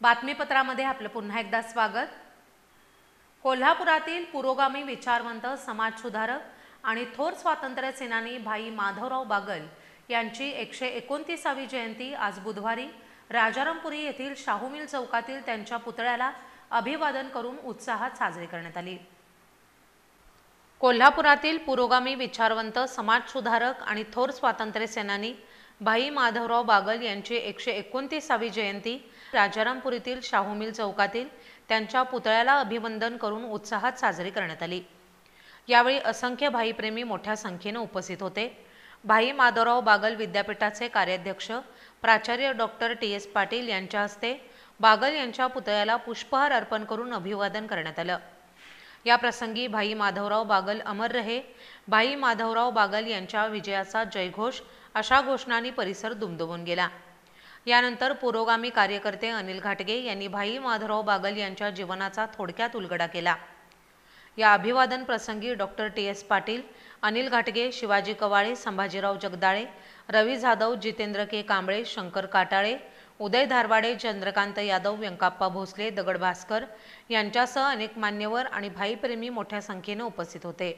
बातमीपत्रामध्ये आपलं पुन्हा एकदा स्वागत। कोल्हापुरातील पुरोगामी विचारवंत समाजसुधारक आणि थोर स्वातंत्र्य सेनानी भाई माधवराव बागल यांची 129वी जयंती आज बुधवारी राजारामपुरी येथील शाहू मिल चौकातील त्यांच्या पुतळ्याला अभिवादन करून उत्साहात साजरी करण्यात आली। कोल्हापुरातील पुरोगामी विचारवंत समाजसुधारक आणि थोर स्वातंत्र्य सेनानी भाई माधवराव बागल यांची 129वी जयंती राजारामपुरीतील शाहू मिल चौकातील त्यांच्या पुतळ्याला अभिवादन करून उत्साहात साजरी करण्यात आली। यावेळी असंख्य भाईप्रेमी मोठ्या संख्येने उपस्थित होते। भाई माधवराव बागल विद्यापीठाचे कार्याध्यक्ष प्राचार्य डॉक्टर टी.एस. पाटील यांच्या हस्ते बागल यांच्या पुतळ्याला पुष्पहार अर्पण करून अभिवादन करण्यात आलं। या प्रसंगी भाई माधवराव बागल अमर रहे, भाई माधवराव बागल यांच्या विजयाचा जयघोष अशा घोषणांनी परिसर दुमदुमून गेला। यानंतर पुरोगामी कार्यकर्ते अनिल घाटगे यांनी भाई माधवराव बागल यांच्या जीवनाचा थोडक्यात उलगडा केला। या अभिवादन प्रसंगी डॉक्टर टी.एस. पाटील, अनिल घाटगे, शिवाजी कवाळे, संभाजीराव जगदाळे, रवी जाधव, जितेंद्र के कांबळे, शंकर काटाळे, उदय धारवाडे, चंद्रकांत यादव, व्यंकप्पा भोसले, दगड भास्कर यांच्यासह अनेक मान्यवर आणि भाईप्रेमी मोठ्या संख्येने उपस्थित होते।